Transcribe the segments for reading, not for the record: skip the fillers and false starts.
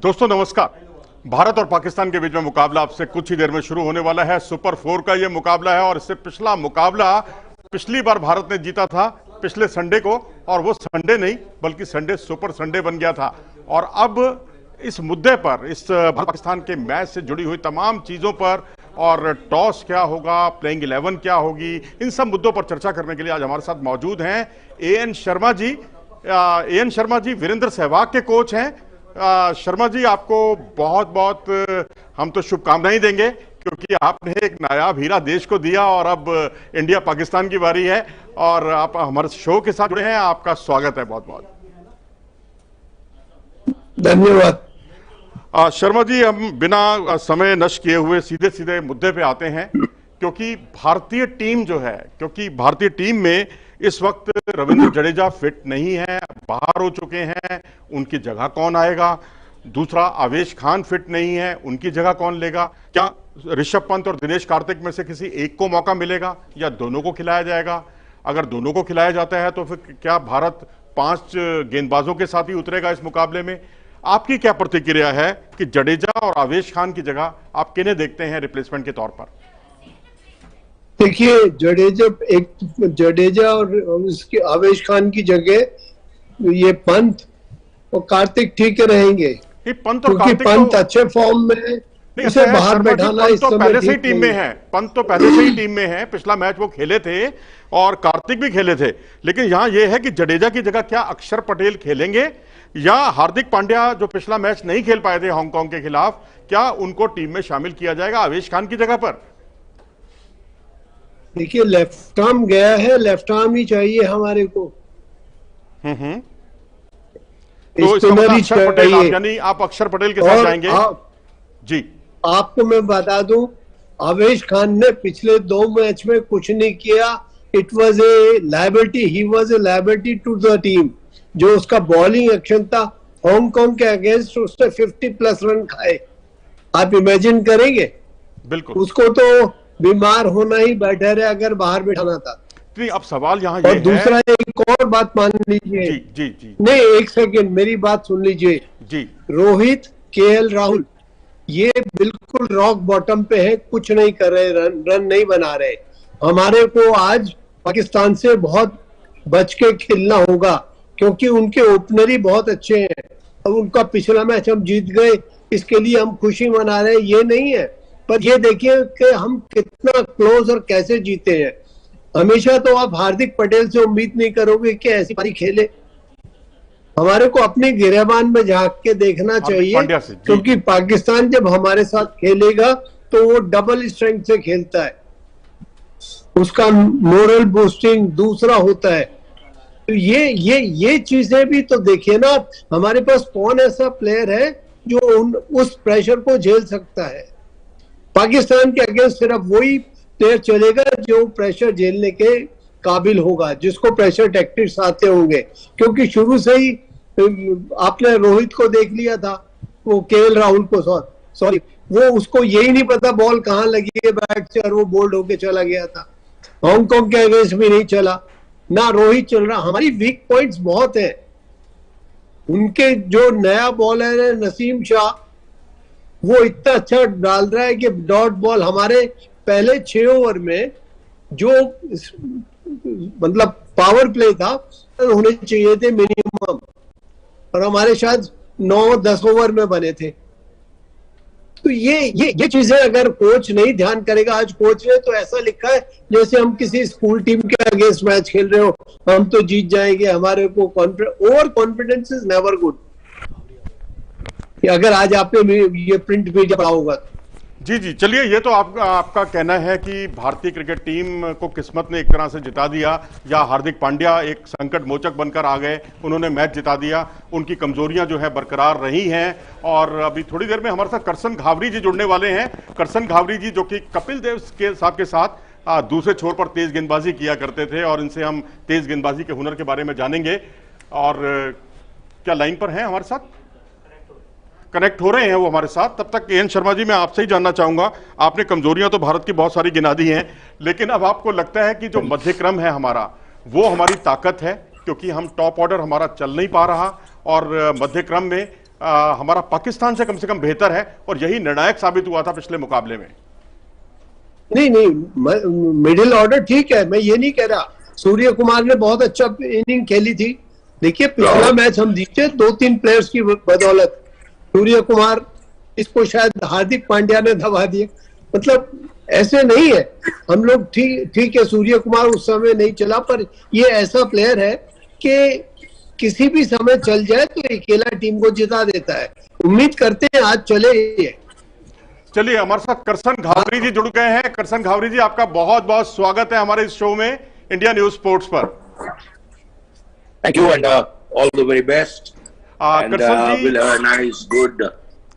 दोस्तों नमस्कार। भारत और पाकिस्तान के बीच में मुकाबला आपसे कुछ ही देर में शुरू होने वाला है। सुपर 4 का यह मुकाबला है और इससे पिछला मुकाबला पिछली बार भारत ने जीता था पिछले संडे को, और वो संडे नहीं बल्कि संडे सुपर संडे बन गया था। और अब इस मुद्दे पर, इस भारत पाकिस्तान के मैच से जुड़ी हुई तमाम चीजों पर, और टॉस क्या होगा, प्लेइंग 11 क्या होगी, इन सब मुद्दों पर चर्चा करने के लिए आज हमारे साथ मौजूद हैं एएन शर्मा जी। एएन शर्मा जी वीरेंद्र सहवाग के कोच हैं। शर्मा जी, आपको बहुत बहुत हम तो शुभकामनाएं देंगे क्योंकि आपने एक नायाब हीरा देश को दिया और अब इंडिया पाकिस्तान की बारी है और आप हमारे शो के साथ जुड़े हैं। आपका स्वागत है, बहुत बहुत धन्यवाद। शर्मा जी, हम बिना समय नष्ट किए हुए सीधे सीधे मुद्दे पे आते हैं क्योंकि भारतीय टीम में इस वक्त रविंद्र जडेजा फिट नहीं है, बाहर हो चुके हैं, उनकी जगह कौन आएगा। दूसरा, आवेश खान फिट नहीं है, उनकी जगह कौन लेगा। क्या ऋषभ पंत और दिनेश कार्तिक में से किसी एक को मौका मिलेगा या दोनों को खिलाया जाएगा? अगर दोनों को खिलाया जाता है तो फिर क्या भारत 5 गेंदबाजों के साथ ही उतरेगा इस मुकाबले में? आपकी क्या प्रतिक्रिया है कि जडेजा और आवेश खान की जगह आप किन्हें देखते हैं रिप्लेसमेंट के तौर पर? देखिए, जडेजा और उसके आवेश खान की जगह ये पंत और कार्तिक ठीक रहेंगे। पंत और क्योंकि पंत अच्छे फॉर्म में, उसे बाहर बैठाना इस समय पहले से ही टीम में है। पंत तो पहले से ही टीम में है, पिछला मैच वो खेले थे और कार्तिक भी खेले थे। लेकिन यहां यह है कि जडेजा की जगह क्या अक्षर पटेल खेलेंगे या हार्दिक पांड्या जो पिछला मैच नहीं खेल पाए थे हांगकांग के खिलाफ, क्या उनको टीम में शामिल किया जाएगा आवेश खान की जगह पर? देखिए, लेफ्ट आर्म गया है, लेफ्ट आर्म ही चाहिए हमारे को। तो इसका मतलब अक्षर पटेल, यानी आप अक्षर पटेल के साथ जाएंगे? जी, आपको मैं बता दूं, आवेश खान ने पिछले 2 मैच में कुछ नहीं किया। It was a liability, he was a liability to the team. जो उसका बॉलिंग एक्शन था हांगकांग के अगेंस्ट, उसने 50+ रन खाए। आप इमेजिन करेंगे? बिल्कुल। उसको तो बीमार होना ही बेटर है अगर बाहर बैठाना था। नहीं, अब सवाल यहाँ और दूसरा एक और बात मान लीजिए। जी जी जी। नहीं, एक सेकेंड, मेरी बात सुन लीजिए जी। रोहित, केएल राहुल ये बिल्कुल रॉक बॉटम पे है, कुछ नहीं कर रहे, रन नहीं बना रहे। हमारे को आज पाकिस्तान से बहुत बच के खेलना होगा क्योंकि उनके ओपनर ही बहुत अच्छे हैं। अब उनका पिछला मैच हम जीत गए, इसके लिए हम खुशी मना रहे हैं, ये नहीं है। पर ये देखिए कि हम कितना क्लोज और कैसे जीते हैं। हमेशा तो आप हार्दिक पटेल से उम्मीद नहीं करोगे कि ऐसी पारी खेले। हमारे को अपने गिरेबान में झांक के देखना चाहिए क्योंकि पाकिस्तान जब हमारे साथ खेलेगा तो वो डबल स्ट्रेंथ से खेलता है, उसका मोरल बूस्टिंग दूसरा होता है। तो ये चीजें भी तो देखिए ना, हमारे पास कौन ऐसा प्लेयर है जो उस प्रेशर को झेल सकता है। पाकिस्तान के अगेंस्ट सिर्फ वही प्लेयर चलेगा जो प्रेशर झेलने के काबिल होगा, जिसको प्रेशर टैक्टिक्स आते होंगे। क्योंकि शुरू से ही आपने रोहित को देख लिया था, वो केएल राहुल को, सॉरी वो उसको यही नहीं पता बॉल कहां लगी है बैट से, और वो बोल्ड होके चला गया था। हांगकांग के अगेंस्ट भी नहीं चला, ना रोहित चल रहा। हमारी वीक पॉइंट्स बहुत है। उनके जो नया बॉलर है नसीम शाह, वो इतना अच्छा डाल रहा है कि डॉट बॉल हमारे पहले 6 ओवर में जो मतलब पावर प्ले था होने चाहिए थे मिनिमम, और हमारे शायद 9-10 ओवर में बने थे। तो ये चीजें अगर कोच नहीं ध्यान करेगा, आज कोच ने तो ऐसा लिखा है जैसे हम किसी स्कूल टीम के अगेंस्ट मैच खेल रहे हो, हम तो जीत जाएंगे, हमारे को over confidence is never good. अगर आज आपने ये प्रिंट मीडिया पढ़ा होगा। जी जी, चलिए, ये तो आपका कहना है कि भारतीय क्रिकेट टीम को किस्मत ने एक तरह से जिता दिया, या हार्दिक पांड्या एक संकट मोचक बनकर आ गए, उन्होंने मैच जिता दिया। उनकी कमजोरियां जो है बरकरार रही हैं। और अभी थोड़ी देर में हमारे साथ करसन घावरी जी जुड़ने वाले हैं। करसन घावरी जी जो कि कपिल देव के साहब के साथ दूसरे छोर पर तेज गेंदबाजी किया करते थे, और इनसे हम तेज गेंदबाजी के हुनर के बारे में जानेंगे। और क्या लाइन पर हैं हमारे साथ? कनेक्ट हो रहे हैं वो हमारे साथ। तब तक एएन शर्मा जी, मैं आपसे ही जानना चाहूंगा, आपने कमजोरियां तो भारत की बहुत सारी गिना दी हैं, लेकिन अब आपको लगता है कि जो मध्य क्रम है हमारा, वो हमारी ताकत है? क्योंकि हम टॉप ऑर्डर हमारा चल नहीं पा रहा और मध्य क्रम में हमारा पाकिस्तान से कम बेहतर है और यही निर्णायक साबित हुआ था पिछले मुकाबले में। नहीं नहीं, मिडिल ऑर्डर ठीक है, मैं ये नहीं कह रहा। सूर्य कुमार ने बहुत अच्छा इनिंग खेली थी। देखिए पिछला मैच हम जीते 2-3 प्लेयर्स की बदौलत। सूर्य कुमार, इसको शायद हार्दिक पांड्या ने दबा दिया। मतलब ऐसे नहीं है, हम लोग ठीक है, सूर्य कुमार उस समय नहीं चला, पर ये ऐसा प्लेयर है कि किसी भी समय चल जाए तो अकेला टीम को जिता देता है। उम्मीद करते हैं आज चले ये। चलिए, हमारे साथ करसन घावरी जी जुड़ गए हैं। करसन घावरी जी, आपका बहुत बहुत स्वागत है हमारे इस शो में, इंडिया न्यूज स्पोर्ट्स पर। Thank you and all the very best. And we'll have a nice, good,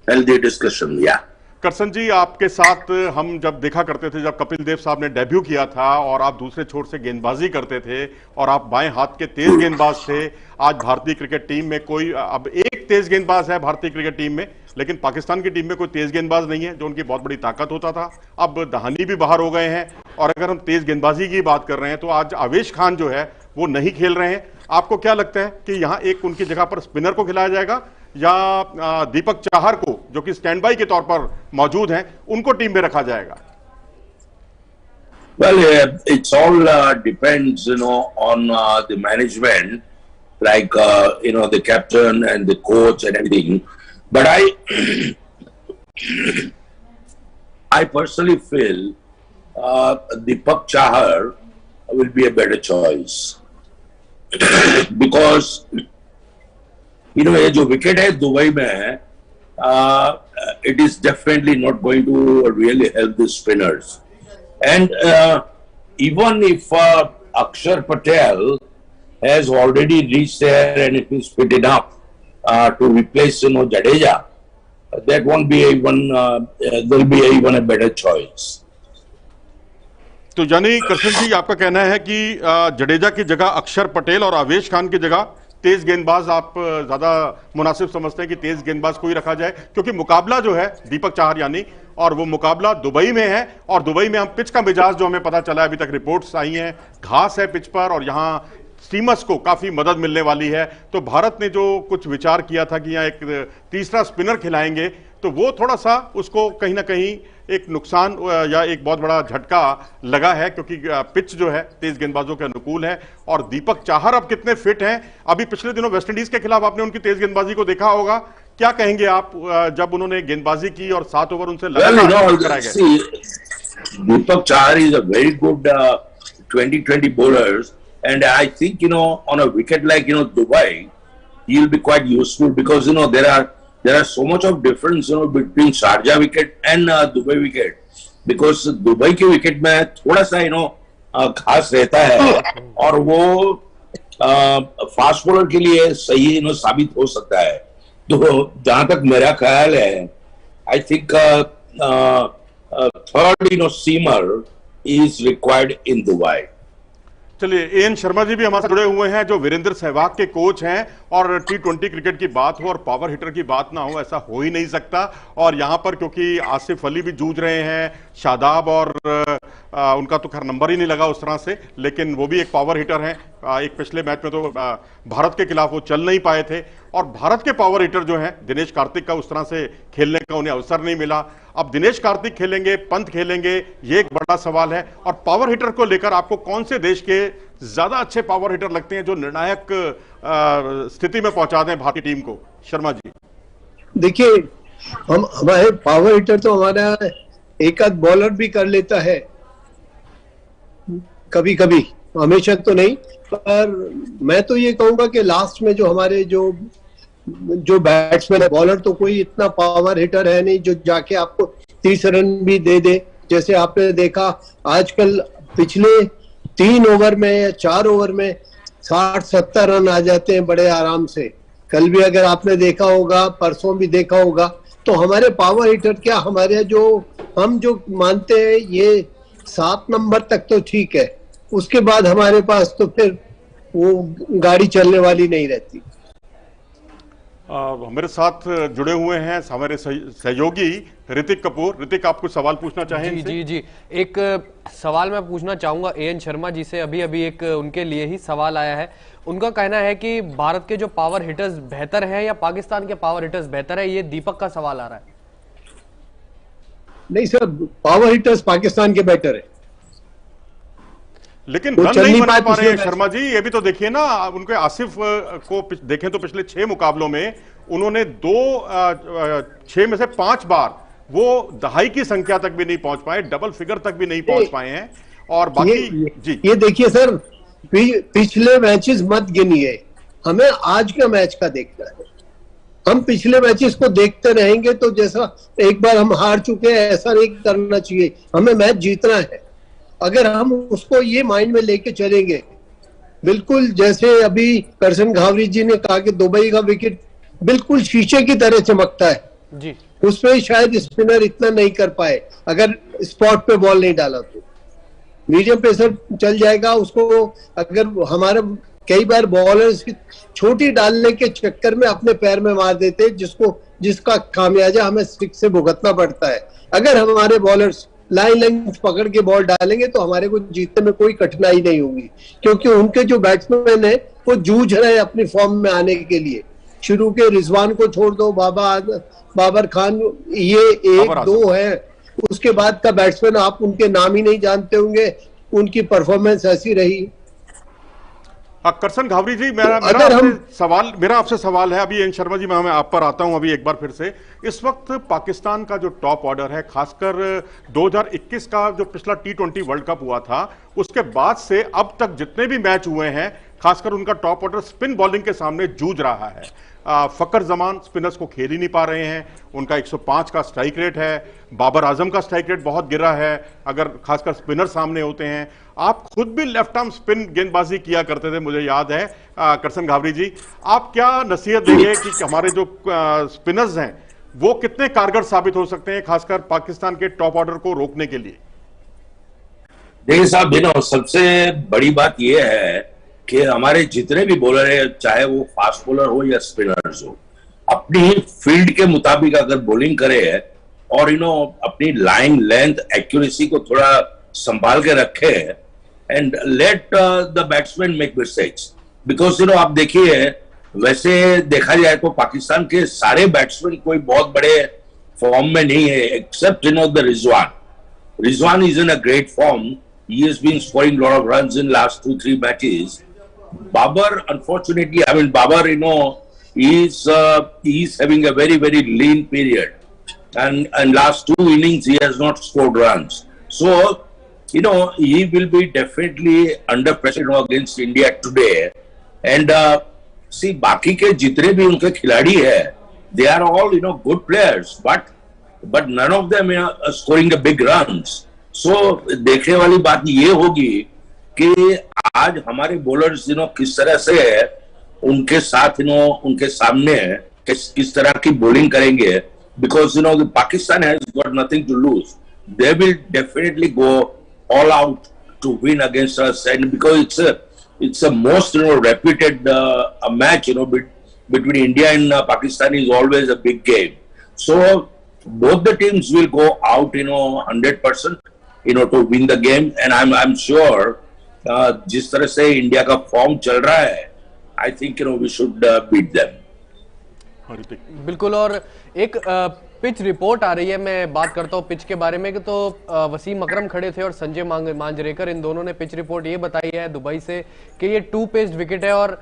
healthy discussion. Yeah. करसन जी, आपके साथ हम जब देखा करते थे, जब कपिल देव साहब ने डेब्यू किया था और आप दूसरे छोर से गेंदबाजी करते थे और आप बाएं हाथ के तेज गेंदबाज थे। आज भारतीय क्रिकेट टीम में कोई, अब एक तेज गेंदबाज है भारतीय क्रिकेट टीम में, लेकिन पाकिस्तान की टीम में कोई तेज गेंदबाज नहीं है, जो उनकी बहुत बड़ी ताकत होता था। अब दहानी भी बाहर हो गए हैं और अगर हम तेज गेंदबाजी की बात कर रहे हैं तो आज आवेश खान जो है वो नहीं खेल रहे हैं। आपको क्या लगता है कि यहाँ एक उनकी जगह पर स्पिनर को खिलाया जाएगा या दीपक चाहर को, जो कि स्टैंड बाई के तौर पर मौजूद हैं, उनको टीम में रखा जाएगा? Well, it's all depends, on the management, like the captain and the coach and everything. But I personally feel Deepak Chahar will be a better choice because ये जो विकेट है दुबई में है, it is definitely not going to really help the spinners. And even if Akshar Patel has already reached there and it is fit enough to replace Jadeja, that won't be even there'll be even a better choice. तो यानी कृष्ण जी, आपका कहना है कि जडेजा की जगह अक्षर पटेल और आवेश खान की जगह तेज गेंदबाज आप ज्यादा मुनासिब समझते हैं कि तेज गेंदबाज कोई रखा जाए, क्योंकि मुकाबला जो है दीपक चाहर यानी, और वो मुकाबला दुबई में है और दुबई में हम पिच का मिजाज जो हमें पता चला है, अभी तक रिपोर्ट्स आई हैं, घास है पिच पर और यहाँ स्टीमर्स को काफी मदद मिलने वाली है। तो भारत ने जो कुछ विचार किया था कि यहाँ एक तीसरा स्पिनर खिलाएंगे, तो वो थोड़ा सा उसको कहीं ना कहीं एक नुकसान या एक बहुत बड़ा झटका लगा है, क्योंकि पिच जो है तेज गेंदबाजों के अनुकूल है। और दीपक चाहर अब कितने फिट हैं? अभी पिछले दिनों वेस्टइंडीज के खिलाफ आपने उनकी तेज गेंदबाजी को देखा होगा, क्या कहेंगे आप जब उन्होंने गेंदबाजी की और 7 ओवर उनसे लगातार गए? Deepak Chahar is a very good 2020 bowlers, and I think on a wicket like Dubai, he'll be quite useful because there are so much of difference between Sharjah wicket and Dubai wicket, because Dubai के wicket में थोड़ा सा घास रहता है और वो fast bowler के लिए सही साबित हो सकता है। तो जहां तक मेरा ख्याल है, I think third seamer is required in Dubai. चलिए, एएन शर्मा जी भी हमारे साथ जुड़े हुए हैं, जो वीरेंद्र सहवाग के कोच हैं, और T20 क्रिकेट की बात हो और पावर हिटर की बात ना हो, ऐसा हो ही नहीं सकता। और यहाँ पर क्योंकि आसिफ अली भी जूझ रहे हैं, शादाब, और उनका तो खैर नंबर ही नहीं लगा उस तरह से, लेकिन वो भी एक पावर हिटर हैं। एक पिछले मैच में तो भारत के खिलाफ वो चल नहीं पाए थे, और भारत के पावर हिटर जो हैं दिनेश कार्तिक का उस तरह से खेलने का उन्हें अवसर नहीं मिला। अब दिनेश कार्तिक खेलेंगे, पंत खेलेंगे, ये एक बड़ा सवाल है। और पावर हिटर को लेकर आपको कौन से देश के ज्यादा अच्छे पावर हिटर लगते हैं जो निर्णायक स्थिति में पहुंचा दें भारतीय टीम को? शर्मा जी, देखिए, हमारे पावर हिटर तो हमारा एक आध बॉलर भी कर लेता है कभी कभी, हमेशा तो नहीं। पर मैं तो ये कहूंगा कि लास्ट में जो हमारे जो बैट्समैन है, बॉलर तो कोई इतना पावर हिटर है नहीं जो जाके आपको 30 रन भी दे दे। जैसे आपने देखा आजकल पिछले 3 ओवर में या 4 ओवर में 60-70 रन आ जाते हैं बड़े आराम से। कल भी अगर आपने देखा होगा, परसों भी देखा होगा। तो हमारे पावर हिटर क्या, हमारे हम जो मानते हैं ये 7 नंबर तक तो ठीक है, उसके बाद हमारे पास तो फिर वो गाड़ी चलने वाली नहीं रहती। मेरे साथ जुड़े हुए हैं हमारे सहयोगी ऋतिक कपूर। ऋतिक, आप कुछ सवाल पूछना चाहें? जी जी जी, एक सवाल मैं पूछना चाहूंगा एएन शर्मा जी से। अभी अभी एक उनके लिए ही सवाल आया है। उनका कहना है कि भारत के जो पावर हिटर्स बेहतर हैं या पाकिस्तान के पावर हिटर्स बेहतर है, ये दीपक का सवाल आ रहा है। नहीं सर, पावर हिटर्स पाकिस्तान के बेटर है, लेकिन रन नहीं बना पा रहे हैं शर्मा जी। ये भी तो देखिए ना, उनके आसिफ को देखें तो पिछले 6 मुकाबलों में उन्होंने 6 में से 5 बार वो दहाई की संख्या तक भी नहीं पहुंच पाए, डबल फिगर तक भी नहीं पहुंच पाए हैं। और बाकी जी ये देखिए सर, पिछले मैचेस मत गिनिए, हमें आज का मैच का देखना है। हम पिछले मैचेस को देखते रहेंगे तो जैसा एक बार हम हार चुके हैं ऐसा नहीं करना चाहिए, हमें मैच जीतना है। अगर हम उसको ये माइंड में लेके चलेंगे, बिल्कुल जैसे अभी करसन घावरी जी ने कहा कि दुबई का विकेट बिल्कुल शीशे की तरह चमकता है जी, उसमें शायद स्पिनर इतना नहीं कर पाए, अगर स्पॉट पे बॉल नहीं डाला तो मीडियम पेसर चल जाएगा उसको। अगर हमारे कई बार बॉलर्स छोटी डालने के चक्कर में अपने पैर में मार देते जिसका खामियाजा हमें स्टिक से भुगतना पड़ता है। अगर हमारे बॉलर्स लाइन लेंथ पकड़ के बॉल डालेंगे तो हमारे को जीतने में कोई कठिनाई नहीं होगी, क्योंकि उनके जो बैट्समैन है वो जूझ रहे हैं अपनी फॉर्म में आने के लिए। शुरू के रिजवान को छोड़ दो, बाबर खान, ये 1-2 है, उसके बाद का बैट्समैन आप उनके नाम ही नहीं जानते होंगे, उनकी परफॉर्मेंस ऐसी रही। करसन घावरी जी, मेरा आपसे सवाल है। अभी एन शर्मा जी, मैं आप पर आता हूं अभी एक बार फिर से। इस वक्त पाकिस्तान का जो टॉप ऑर्डर है, खासकर 2021 का जो पिछला T20 वर्ल्ड कप हुआ था उसके बाद से अब तक जितने भी मैच हुए हैं, खासकर उनका टॉप ऑर्डर स्पिन बॉलिंग के सामने जूझ रहा है। फकर जमान स्पिनर्स को खेल ही नहीं पा रहे हैं। उनका 105 का स्ट्राइक रेट है, बाबर आजम का स्ट्राइक रेट बहुत गिरा है अगर खासकर स्पिनर सामने होते हैं। आप खुद भी लेफ्ट आर्म स्पिन गेंदबाजी किया करते थे, मुझे याद है। करसन घावरी जी, आप क्या नसीहत देंगे कि हमारे जो स्पिनर्स हैं वो कितने कारगर साबित हो सकते हैं, खासकर पाकिस्तान के टॉप ऑर्डर को रोकने के लिए? देखिए साहब, सबसे बड़ी बात यह है कि हमारे जितने भी बॉलर है, चाहे वो फास्ट बॉलर हो या स्पिनर्स हो, अपनी फील्ड के मुताबिक अगर बॉलिंग करे और अपनी लाइन लेंथ एक्यूरेसी को थोड़ा संभाल के रखे and let the batsman make mistakes. Because आप देखिए, वैसे देखा जाए तो पाकिस्तान के सारे बैट्समैन कोई बहुत बड़े फॉर्म में नहीं है, except the Rizwan is in a great form. He has been scoring a lot of runs in last 2-3 matches. Babar, unfortunately, Babar, he's having a very, very lean period. And last 2 innings, he has not scored runs. So, he will be definitely under pressure against India today. And see, बाकी के जितने भी उनके खिलाड़ी है, they are all, good players, but none of them are scoring the big runs. So, देखने वाली बात ये होगी कि आज हमारे बॉलर्स किस तरह से उनके साथ उनके सामने किस तरह की बॉलिंग करेंगे, because Pakistan has got nothing to lose. They will definitely go all out to win against us, and because it's a most reputed match between India and Pakistan is always a big game. So both the teams will go out 100% to win the game, and I'm sure जिस तरह से India का form चल रहा है, I think we should beat them. बिल्कुल. और एक पिच रिपोर्ट आ रही है, मैं बात करता हूँ पिच के बारे में, कि तो वसीम अकरम खड़े थे और संजय मांजरेकर, इन दोनों ने पिच रिपोर्ट ये बताई है दुबई से कि ये 2 पेस्ड विकेट है, और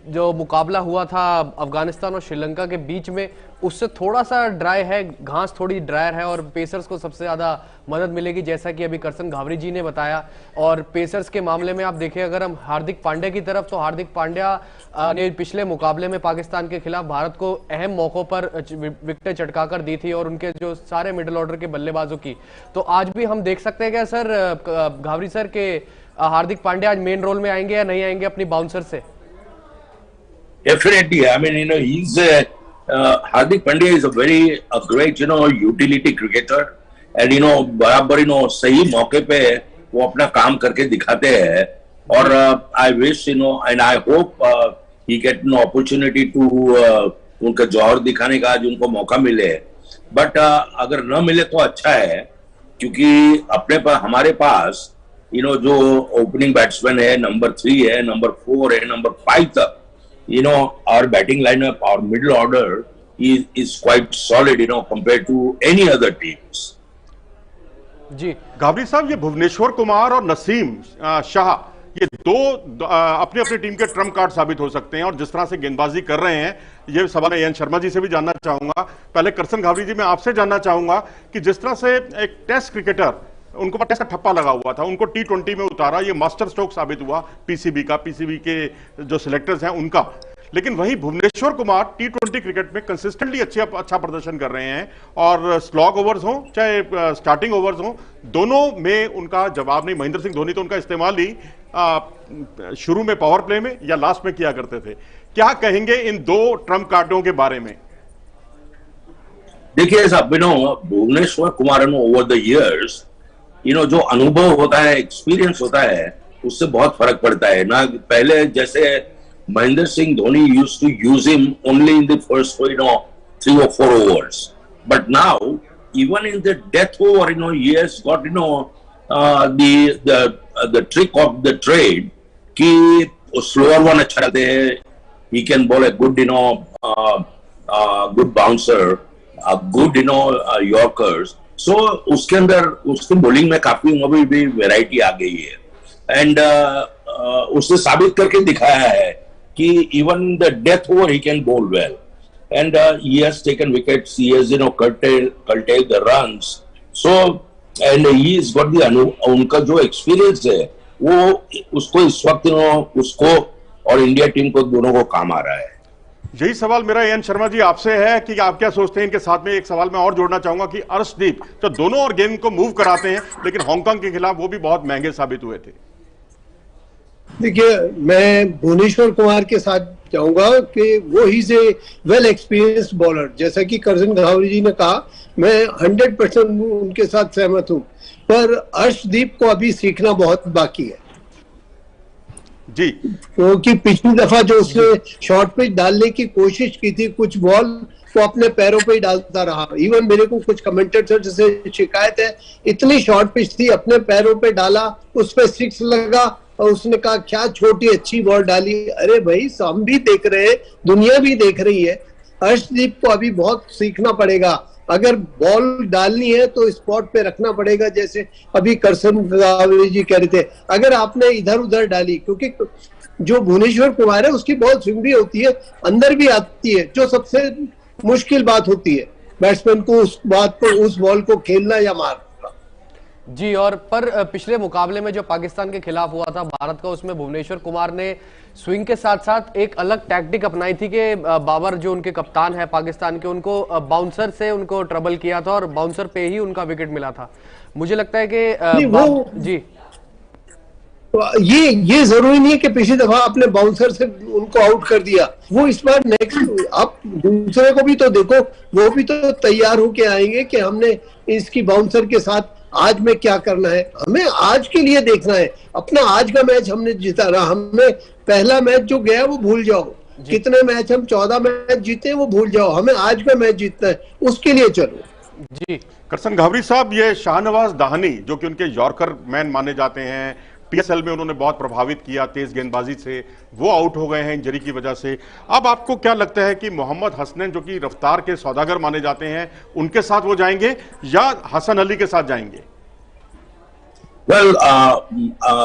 जो मुकाबला हुआ था अफगानिस्तान और श्रीलंका के बीच में उससे थोड़ा सा ड्राई है, घास थोड़ी ड्रायर है, और पेसर्स को सबसे ज्यादा मदद मिलेगी, जैसा कि अभी करसन घावरी जी ने बताया. और पेसर्स के मामले में आप देखें, अगर हम हार्दिक पांड्या की तरफ, तो हार्दिक पांड्या ने पिछले मुकाबले में पाकिस्तान के खिलाफ भारत को अहम मौकों पर विकेटें चटकाकर दी थी, और उनके जो सारे मिडिल ऑर्डर के बल्लेबाजों की. तो आज भी हम देख सकते हैं क्या सर, घावरी सर, के हार्दिक पांड्या आज मेन रोल में आएंगे या नहीं आएंगे अपनी बाउंसर से? Definitely. I mean, he's Hardik Pandya is a very great, utility cricketer, and बराबर सही मौके पे वो अपना काम करके दिखाते हैं. और I wish and I hope he get an opportunity to उनका जौहर दिखाने का आज उनको मौका मिले, बट अगर न मिले तो अच्छा है, क्योंकि हमारे पास जो ओपनिंग बैट्समैन है, नंबर 3 है, नंबर 4 है, नंबर 5 तक, our batting lineup, our middle order is quite solid, compared to any other teams. जी गाबरी साहब, ये भुवनेश्वर कुमार और नसीम शाह, ये दो अपने अपने टीम के ट्रम्प कार्ड साबित हो सकते हैं, और जिस तरह से गेंदबाजी कर रहे हैं, ये सवाल मैं एन शर्मा जी से भी जानना चाहूंगा। पहले करसन घावरी जी, मैं आपसे जानना चाहूंगा कि जिस तरह से एक टेस्ट क्रिकेटर, उनको टेस्ट का ठप्पा लगा हुआ था, उनको T20 में उतारा, ये मास्टर स्ट्रोक साबित हुआ पीसीबी के जो सिलेक्टर्स हैं उनका, लेकिन वहीं भुवनेश्वर कुमार T20 क्रिकेट में कंसिस्टेंटली अच्छा प्रदर्शन कर रहे हैं, और स्लॉग ओवर्स हो चाहे स्टार्टिंग ओवर्स हो, दोनों में उनका जवाब नहीं। महेंद्र सिंह धोनी तो उनका इस्तेमाल ही शुरू में पावर प्ले में या लास्ट में किया करते थे। क्या कहेंगे इन दो ट्रम्प कार्डों के बारे में? देखिए साहब, Bhuvneshwar Kumar over the years, जो अनुभव होता है, एक्सपीरियंस होता है, उससे बहुत फर्क पड़ता है ना। पहले जैसे Mahendra Singh Dhoni used to use him only in the first 3 or 4 overs, but now even in the death over, he has got the trick of the trade कि slower one अच्छा रहते हैं, he can bowl a good good bouncer, good yorkers, so उसके अंदर उसके bowling में काफी भी वैरायटी आ गई है, एंड उसने साबित करके दिखाया है कि even the death over he can bowl well, and he has taken wickets, he has curtailed the runs, so and he has got the उनका जो एक्सपीरियंस है वो उसको इस वक्त उसको और इंडिया टीम को दोनों को काम आ रहा है। यही सवाल मेरा एन शर्मा जी आपसे है कि आप क्या सोचते हैं। इनके साथ में एक सवाल मैं और जोड़ना चाहूंगा कि अर्शदीप तो दोनों और गेंद को मूव कराते हैं, लेकिन हांगकांग के खिलाफ वो भी बहुत महंगे साबित हुए थे। देखिए, मैं भुवनेश्वर कुमार के साथ चाहूंगा कि वो ही से वेल एक्सपीरियंस्ड बॉलर, जैसा कि करसन घावरी जी ने कहा, मैं 100% उनके साथ सहमत हूं, पर अर्शदीप को अभी सीखना बहुत बाकी है जी, क्योंकि पिछली दफा जो उसने शॉर्ट पिच डालने की कोशिश की थी, कुछ बॉल वो अपने पैरों पे ही डालता रहा। इवन मेरे को कुछ कमेंटेटर से शिकायत है, इतनी शॉर्ट पिच थी, अपने पैरों पे डाला, उस पे 6 लगा और उसने कहा क्या छोटी अच्छी बॉल डाली। अरे भाई, हम भी देख रहे हैं, दुनिया भी देख रही है। अर्शदीप को अभी बहुत सीखना पड़ेगा। अगर बॉल डालनी है तो स्पॉट पे रखना पड़ेगा, जैसे अभी करसन घावरी जी कह रहे थे। अगर आपने इधर उधर डाली, क्योंकि जो भुवनेश्वर कुमार है उसकी बॉल स्विंग भी होती है, अंदर भी आती है, जो सबसे मुश्किल बात होती है बैट्समैन को, उस बॉल को खेलना या मारना। जी, और पर पिछले मुकाबले में जो पाकिस्तान के खिलाफ हुआ था भारत का, उसमें भुवनेश्वर कुमार ने स्विंग के साथ साथ एक अलग टैक्टिक अपनाई थी कि बाबर जो उनके कप्तान है पाकिस्तान के, उनको बाउंसर से उनको ट्रबल किया था और बाउंसर पे ही उनका विकेट मिला था। मुझे लगता है कि जी ये जरूरी नहीं है कि पिछली दफा आपने बाउंसर से उनको आउट कर दिया, वो इस बार नेक्स्ट आप दूसरे को भी तो देखो, वो भी तो तैयार होके आएंगे कि हमने इसकी बाउंसर के साथ आज में क्या करना है। हमें आज के लिए देखना है, अपना आज का मैच हमने जीता रहा, हमें पहला मैच जो गया वो भूल जाओ, कितने मैच हम 14 मैच जीते वो भूल जाओ, हमें आज का मैच जीतना है, उसके लिए चलो। जी करसन घावरी साहब, ये शाहनवाज दाहनी जो कि उनके यॉर्कर मैन माने जाते हैं, पीएसएल में उन्होंने बहुत प्रभावित किया तेज गेंदबाजी से, वो आउट हो गए हैं इंजरी की वजह से। अब आपको क्या लगता है कि मोहम्मद हसनैन जो कि रफ्तार के सौदागर माने जाते हैं, उनके साथ वो जाएंगे या हसन अली के साथ जाएंगे? Well,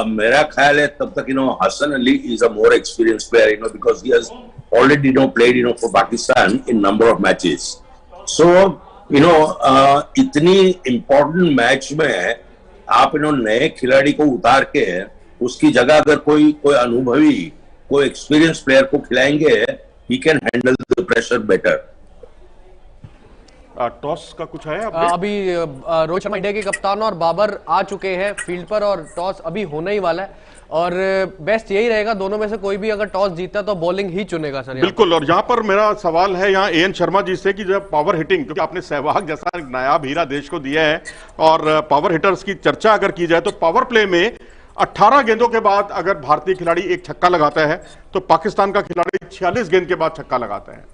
मेरा ख्याल है तब तक Hasan Ali is a more experienced player, because he has already played for Pakistan in number of matches. So इतनी important मैच में आप नए खिलाड़ी को उतार के उसकी जगह अगर कोई अनुभवी, कोई एक्सपीरियंस प्लेयर को खिलाएंगे, he can handle the pressure better. Toss का कुछ है अभी रोहित शर्मा इंडिया के कप्तान और बाबर आ चुके हैं फील्ड पर, और टॉस अभी होने ही वाला है, और बेस्ट यही रहेगा दोनों में से कोई भी अगर टॉस जीता तो बॉलिंग ही चुनेगा सर। बिल्कुल, और यहाँ पर मेरा सवाल है यहाँ एन शर्मा जी से कि जब पावर हिटिंग, क्योंकि आपने सहवाग जैसा नायाब हीरा देश को दिया है, और पावर हिटर्स की चर्चा अगर की जाए तो पावर प्ले में 18 गेंदों के बाद अगर भारतीय खिलाड़ी एक छक्का लगाता है तो पाकिस्तान का खिलाड़ी 46 गेंद के बाद छक्का लगाता है।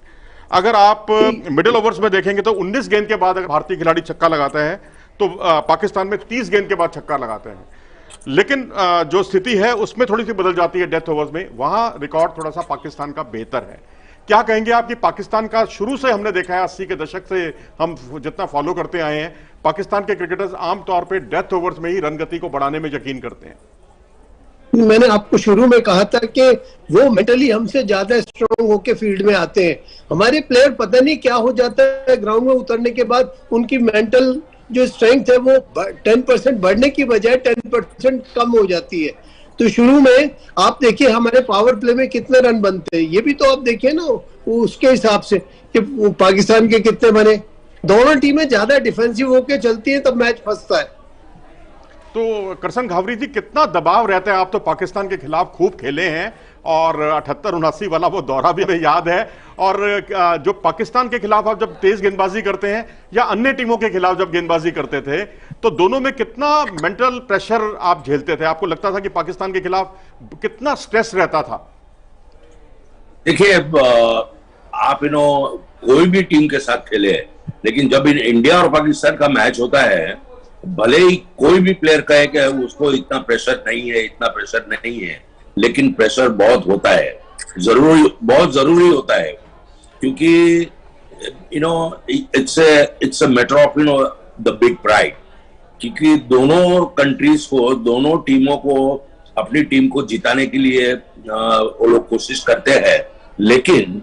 अगर आप मिडिल ओवर्स में देखेंगे तो 19 गेंद के बाद अगर भारतीय खिलाड़ी छक्का लगाता है तो पाकिस्तान में 30 गेंद के बाद छक्का लगाते हैं। लेकिन जो स्थिति है उसमें थोड़ी सी बदल जाती है डेथ ओवर्स में, वहां रिकॉर्ड थोड़ा सा पाकिस्तान का बेहतर है। क्या कहेंगे आप कि पाकिस्तान का शुरू से हमने देखा है 80 के दशक से हम जितना फॉलो करते आए हैं, पाकिस्तान के क्रिकेटर्स आमतौर पर डेथ ओवर्स में ही रन गति को बढ़ाने में यकीन करते हैं। मैंने आपको शुरू में कहा था कि वो मेंटली हमसे ज्यादा स्ट्रांग होके फील्ड में आते हैं। हमारे प्लेयर पता नहीं क्या हो जाता है, ग्राउंड में उतरने के बाद उनकी मेंटल जो स्ट्रेंथ है वो 10% बढ़ने की बजाय 10% कम हो जाती है। तो शुरू में आप देखिए हमारे पावर प्ले में कितने रन बनते हैं, ये भी तो आप देखिए ना उसके हिसाब से कि पाकिस्तान के कितने बने। दोनों टीमें ज्यादा डिफेंसिव होके चलती हैं तब मैच फंसता है। तो करसन घावरी जी, कितना दबाव रहता है? आप तो पाकिस्तान के खिलाफ खूब खेले हैं और 78-79 वाला वो दौरा भी हमें याद है। और जो पाकिस्तान के खिलाफ आप जब तेज गेंदबाजी करते हैं या अन्य टीमों के खिलाफ जब गेंदबाजी करते थे तो दोनों में कितना मेंटल प्रेशर आप झेलते थे? आपको लगता था कि पाकिस्तान के खिलाफ कितना स्ट्रेस रहता था? देखिए, आप कोई भी टीम के साथ खेले, लेकिन जब इंडिया और पाकिस्तान का मैच होता है, भले ही कोई भी प्लेयर कहे कि उसको इतना प्रेशर नहीं है, इतना प्रेशर नहीं है, लेकिन प्रेशर बहुत होता है, बहुत जरूरी होता है, क्योंकि it's a matter of the big pride. क्योंकि दोनों कंट्रीज को, दोनों टीमों को अपनी टीम को जिताने के लिए वो लोग कोशिश करते हैं, लेकिन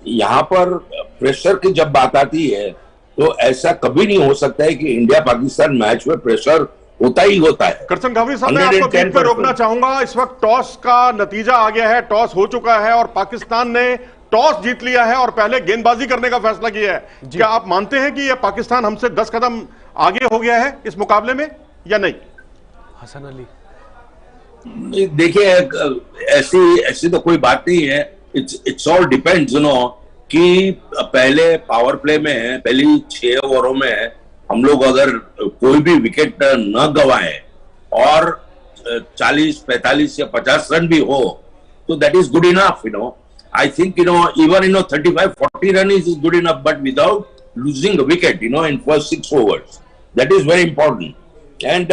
यहाँ पर प्रेशर की जब बात आती है तो ऐसा कभी नहीं हो सकता है कि इंडिया पाकिस्तान मैच में प्रेशर होता ही होता है। करसन घावरी साहब, मैं आपको बीच में रोकना चाहूंगा। इस वक्त टॉस का नतीजा आ गया है, टॉस हो चुका है और पाकिस्तान ने टॉस जीत लिया है और पहले गेंदबाजी करने का फैसला किया है। क्या आप मानते हैं कि यह पाकिस्तान हमसे 10 कदम आगे हो गया है इस मुकाबले में या नहीं? हसन अली, देखिए, ऐसी तो कोई बात नहीं है। इट्स ऑल डिपेंड्स कि पहले पावर प्ले में पहली 6 ओवरों में हम लोग अगर कोई भी विकेट न गवाएं और 40, 45 या 50 रन भी हो तो that is good enough. I think even 35-40 run is good enough, but without losing wicket in first 6 overs, that is very important. And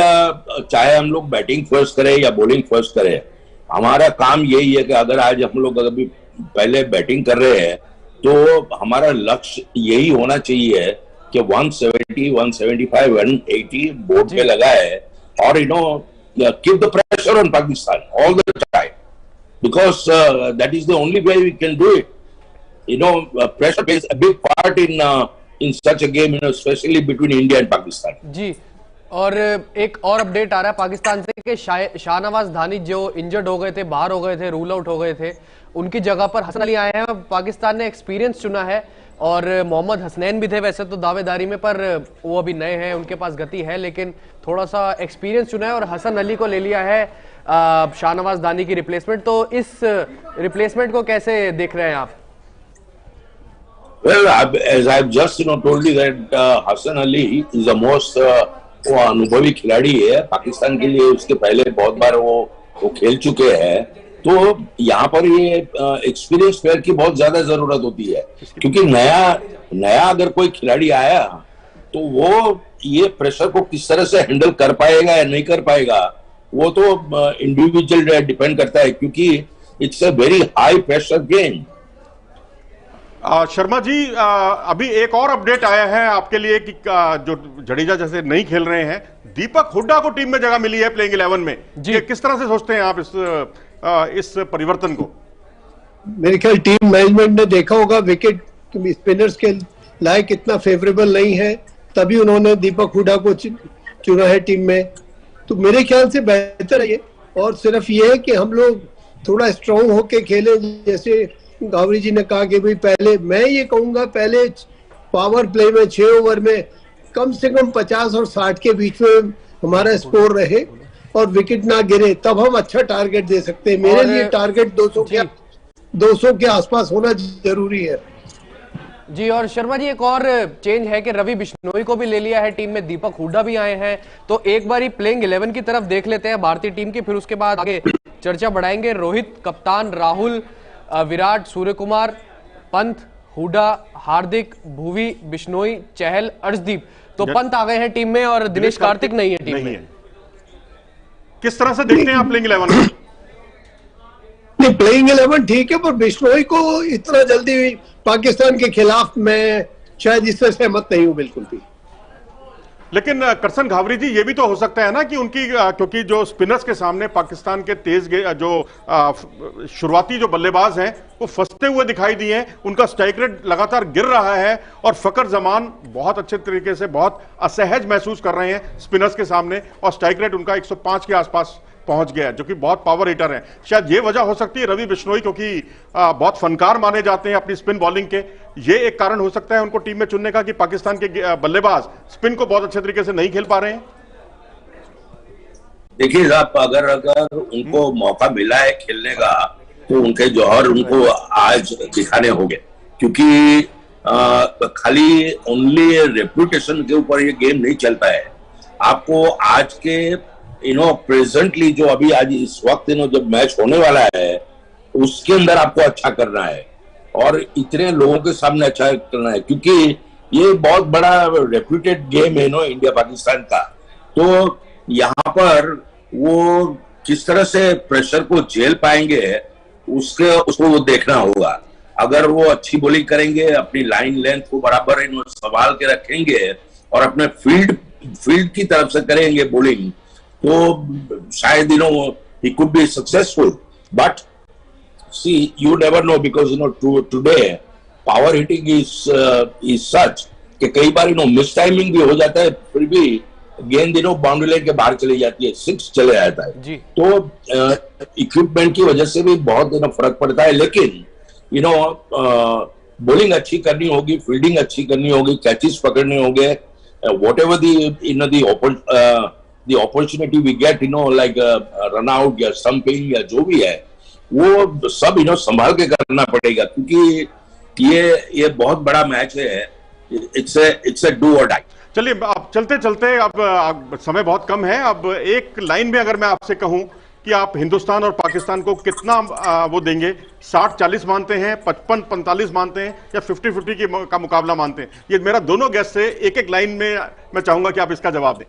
चाहे हम लोग बैटिंग फर्स्ट करें या बॉलिंग फर्स्ट करें, हमारा काम यही है कि अगर आज हम लोग अभी पहले बैटिंग कर रहे हैं तो हमारा लक्ष्य यही होना चाहिए कि 170, 175, 180 बोर्ड पे लगा है और keep the pressure on Pakistan all the time, because that is the only way we can do it. Pressure plays a big part in such a game, specially between India and Pakistan. जी, और एक और update आ रहा है पाकिस्तान से कि शाहनवाज धानी जो injured हो गए थे, बाहर हो गए थे, रूल आउट हो गए थे, उनकी जगह पर हसन अली आए हैं। पाकिस्तान ने एक्सपीरियंस चुना है और मोहम्मद हसनैन भी थे वैसे तो दावेदारी में, पर वो अभी नए हैं, उनके पास गति है, लेकिन थोड़ा सा एक्सपीरियंस चुना है और हसन अली को ले लिया है शाहनवाज धानी की रिप्लेसमेंट। तो इस रिप्लेसमेंट को कैसे देख रहे हैं आप? Well, as I've just told you that Hassan Ali is the most वो अनुभवी खिलाड़ी है पाकिस्तान के लिए, उसके पहले बहुत बार वो खेल चुके हैं। तो यहाँ पर ये एक्सपीरियंस प्लेयर की बहुत ज्यादा जरूरत होती है, क्योंकि नया अगर कोई खिलाड़ी आया तो वो ये प्रेशर को किस तरह से हैंडल कर पाएगा या नहीं कर पाएगा, वो तो इंडिविजुअल डिपेंड करता है, क्योंकि it's a very high pressure game. Sharma ji, अभी एक और अपडेट आया है आपके लिए कि जो जडेजा जैसे नहीं खेल रहे हैं, दीपक हुड्डा को टीम में जगह मिली है प्लेइंग 11 में। जी, किस तरह से सोचते हैं आप इस परिवर्तन को? मेरे ख्याल टीम मैनेजमेंट ने देखा होगा विकेट स्पिनर्स के लायक इतना फेवरेबल नहीं है, तभी उन्होंने दीपक हुड्डा को चुना है टीम में। तो मेरे ख्याल से बेहतर है ये, और सिर्फ ये है कि हम लोग थोड़ा स्ट्रांग होके खेले। जैसे घावरी जी ने कहा कि भाई पहले, मैं ये कहूंगा पहले पावर प्ले में 6 ओवर में कम से कम 50 और 60 के बीच में हमारा स्कोर रहे और विकेट ना गिरे, तब हम अच्छा टारगेट दे सकते हैं। मेरे लिए टारगेट 200 के आसपास होना जरूरी है। जी, और शर्मा जी एक और चेंज है कि रवि बिश्नोई को भी ले लिया है टीम में, दीपक हुड्डा भी आए हैं। तो एक बार ही प्लेइंग 11 की तरफ देख लेते हैं भारतीय टीम की, फिर उसके बाद आगे चर्चा बढ़ाएंगे। रोहित, कप्तान, राहुल, विराट, सूर्य कुमार, पंत, हुडा, हार्दिक, भुवी, बिश्नोई, चहल, अर्शदीप। तो पंत आ गए हैं टीम में और दिनेश कार्तिक नहीं है टीम में। किस तरह से देखते हैं आप प्लेइंग 11 को? नहीं, प्लेइंग 11 ठीक है, पर बिश्नोई को इतना जल्दी पाकिस्तान के खिलाफ मैं शायद इससे सहमत नहीं हूं बिल्कुल भी। लेकिन करसन घावरी जी, ये भी तो हो सकता है ना कि उनकी क्योंकि जो स्पिनर्स के सामने पाकिस्तान के तेज जो शुरुआती जो बल्लेबाज हैं वो फंसते हुए दिखाई दिए हैं, उनका स्ट्राइक रेट लगातार गिर रहा है और फकर जमान बहुत अच्छे तरीके से बहुत असहज महसूस कर रहे हैं स्पिनर्स के सामने और स्ट्राइक रेट उनका 105 के आसपास पहुंच गया है, जो कि बहुत पावर हिटर है। शायद ये वजह हो सकती है रवि बिश्नोई, क्योंकि बहुत फनकार माने जाते हैं अपनी स्पिन बॉलिंग के, ये एक कारण हो सकता है उनको टीम में चुनने का कि पाकिस्तान के बल्लेबाज स्पिन को बहुत अच्छे तरीके से नहीं खेल पा रहे हैं। देखिए साहब, अगर उनको मौका मिला है खेलने का तो उनके जौहर उनको आज दिखाने होंगे, क्योंकि खाली ओनली रेपुटेशन के ऊपर ये गेम नहीं चलता है। आपको आज के प्रेजेंटली जो अभी आज इस वक्त जब मैच होने वाला है उसके अंदर आपको अच्छा करना है और इतने लोगों के सामने अच्छा करना है, क्योंकि ये बहुत बड़ा रेप्यूटेड गेम है इंडिया पाकिस्तान का। तो यहाँ पर वो किस तरह से प्रेशर को झेल पाएंगे उसको वो देखना होगा। अगर वो अच्छी बॉलिंग करेंगे, अपनी लाइन लेंथ को बराबर संभाल के रखेंगे और अपने फील्ड की तरफ से करेंगे बॉलिंग, तो शायद he could be successful. But see, you never know, because today power hitting is such कि कई बार मिस टाइमिंग भी हो जाता है, फिर भी गेंद बाउंड्री लाइन के बाहर चली जाती है, 6 चले जाता है जी। तो इक्विपमेंट की वजह से भी बहुत फर्क पड़ता है। लेकिन बॉलिंग अच्छी करनी होगी, फील्डिंग अच्छी करनी होगी, कैचेस पकड़ने होंगे, whatever the opportunity we get, like run out या stumping या जो भी है, वो सब संभाल के करना पड़ेगा, क्योंकि ये बहुत बड़ा मैच है। इट्स अ डू और डाई। चलिए, अब चलते चलते अब समय बहुत कम है। अब एक लाइन में अगर मैं आपसे कहूं कि आप हिंदुस्तान और पाकिस्तान को कितना वो देंगे, 60-40 मानते हैं, 55-45 मानते हैं, या 50-50 का मुकाबला मानते हैं? ये मेरा दोनों गेस्ट से एक एक लाइन में मैं चाहूंगा कि आप इसका जवाब दें।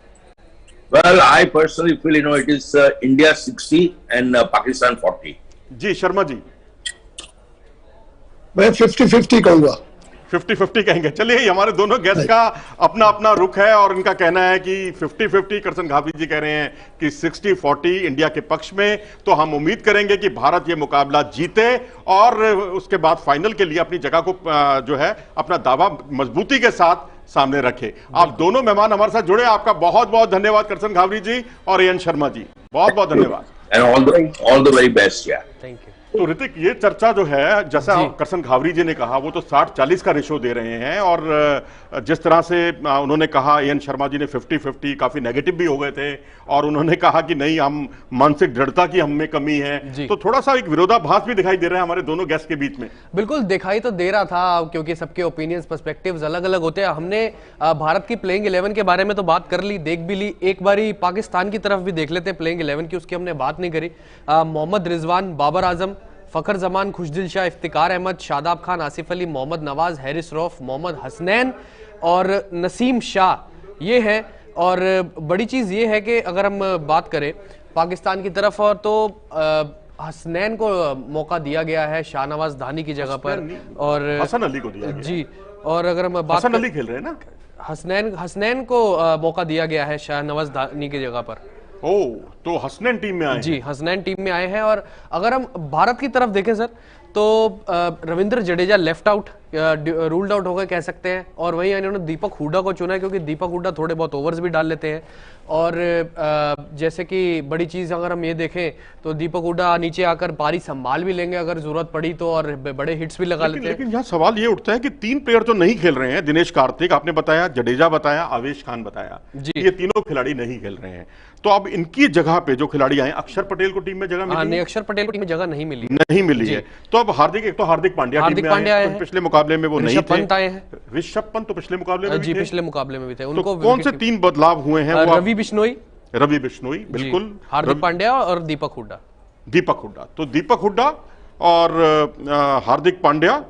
Well, I personally feel it is India 60 and Pakistan 40. जी शर्मा जी। मैं 50-50 कहूंगा। 50-50 कहेंगे। चलिए, हमारे दोनों गेस्ट का अपना अपना रुख है और इनका कहना है कि 50-50। करसन घावरी जी कह रहे हैं कि 60-40 इंडिया के पक्ष में। तो हम उम्मीद करेंगे कि भारत ये मुकाबला जीते और उसके बाद फाइनल के लिए अपनी जगह को जो है अपना दावा मजबूती के साथ सामने रखे। आप दोनों मेहमान हमारे साथ जुड़े, आपका बहुत बहुत धन्यवाद करसन घावरी जी और एएन शर्मा जी, बहुत बहुत धन्यवाद। All the very best. Thank you. तो ऋतिक, ये चर्चा जो है, जैसा करसन घावरी जी ने कहा, वो तो 60-40 का रेशो दे रहे हैं और जिस तरह से उन्होंने कहा, एएन शर्मा जी ने 50-50, काफी नेगेटिव भी हो गए थे और उन्होंने कहा कि नहीं, हम मानसिक दृढ़ता की हम में कमी है, तो थोड़ा सा एक विरोधाभास भी दिखाई दे रहा है हमारे दोनों गेस्ट के बीच में। बिल्कुल दिखाई तो दे रहा था, क्योंकि सबके ओपिनियंस, पर्सपेक्टिव्स अलग अलग होते हैं। हमने भारत की प्लेइंग 11 के बारे में तो बात कर ली, देख भी ली, एक बारी पाकिस्तान की तरफ भी देख लेते हैं प्लेइंग 11 की, उसकी हमने बात नहीं करी। मोहम्मद रिजवान, बाबर आजम, फखर जमान, खुशदिल शाह, इफ्तिकार अहमद, शादाब खान, आसिफ अली, मोहम्मद नवाज, हैरिस रौफ, मोहम्मद हसनैन और नसीम शाह, ये है। और बड़ी चीज़ ये है कि अगर हम बात करें पाकिस्तान की तरफ, और तो हसनैन को मौका दिया गया है शाहनवाज धानी की जगह पर, और हसन अली को दिया गया जी। और अगर हम बात, हसन अली खेल रहे हैं ना, हसनैन को मौका दिया गया है शाहनवाज धानी की जगह पर। तो हसनैन टीम में आए जी, हसनैन टीम में आए हैं। और अगर हम भारत की तरफ देखें सर, तो Ravindra Jadeja left out, ruled out हो गए कह सकते हैं, और वहीं इन्होंने दीपक हुड्डा को चुना है, क्योंकि दीपक हुड्डा थोड़े बहुत ओवर्स भी डाल लेते हैं। और जैसे कि बड़ी चीज़ अगर हम ये देखें तो दीपक हुड्डा नीचे आकर पारी संभाल भी लेंगे अगर जरूरत पड़ी तो, और बड़े हिट्स भी लगा लेते हैं। लेकिन यहाँ सवाल ये उठता है कि 3 प्लेयर जो नहीं खेल रहे हैं, दिनेश कार्तिक आपने बताया, जडेजा बताया, आवेश खान बताया जी, ये तीनों खिलाड़ी नहीं खेल रहे हैं। तो अब इनकी जगह पे जो खिलाड़ी आए, अक्षर पटेल को टीम में जगह मिली? नहीं, अक्षर पटेल को टीम में जगह नहीं मिली है। तो अब हार्दिक पांड्या टीम में आए हैं, पिछले मुकाबले में वो नहीं थे। ऋषभ पंत तो पिछले मुकाबले में जी, पिछले मुकाबले में भी थे। उनको कौन से 3 बदलाव हुए हैं? रवि बिश्नोई, बिल्कुल, हार्दिक पांड्या और दीपक हुड्डा। तो दीपक हुड्डा और हार्दिक पांड्या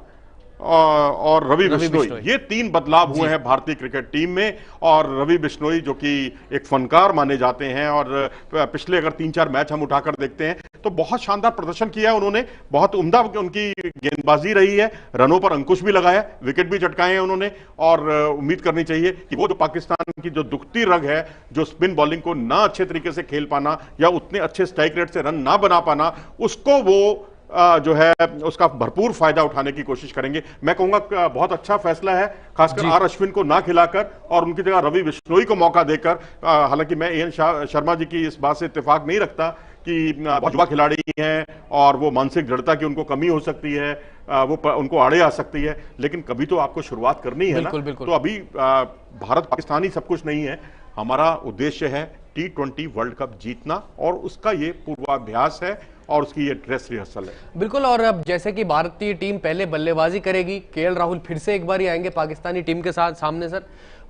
और रवि बिश्नोई, ये 3 बदलाव हुए हैं भारतीय क्रिकेट टीम में। और रवि बिश्नोई जो कि एक फनकार माने जाते हैं और पिछले अगर 3-4 मैच हम उठाकर देखते हैं तो बहुत शानदार प्रदर्शन किया है उन्होंने, बहुत उम्दा उनकी गेंदबाजी रही है, रनों पर अंकुश भी लगाया, विकेट भी चटकाए हैं उन्होंने। और उम्मीद करनी चाहिए कि वो जो पाकिस्तान की जो दुखती रग है, जो स्पिन बॉलिंग को ना अच्छे तरीके से खेल पाना या उतने अच्छे स्ट्राइक रेट से रन ना बना पाना, उसको वो जो है उसका भरपूर फायदा उठाने की कोशिश करेंगे। मैं कहूंगा बहुत अच्छा फैसला है, खासकर आर अश्विन को ना खिलाकर और उनकी जगह रवि बिश्नोई को मौका देकर। हालांकि मैं एएन शर्मा जी की इस बात से इत्तेफाक नहीं रखता कि बहुत युवा खिलाड़ी हैं और वो मानसिक दृढ़ता की उनको कमी हो सकती है, वो उनको आड़े आ सकती है, लेकिन कभी तो आपको शुरुआत करनी है ना। तो अभी भारत पाकिस्तान ही सब कुछ नहीं है, हमारा उद्देश्य है T20 वर्ल्ड कप जीतना और उसका ये पूर्वाभ्यास है और उसकी ये ड्रेस रिहर्सल है। बिल्कुल। और अब जैसे कि भारतीय टीम पहले बल्लेबाजी करेगी, केएल राहुल फिर से एक बार ही आएंगे पाकिस्तानी टीम के साथ सामने सर,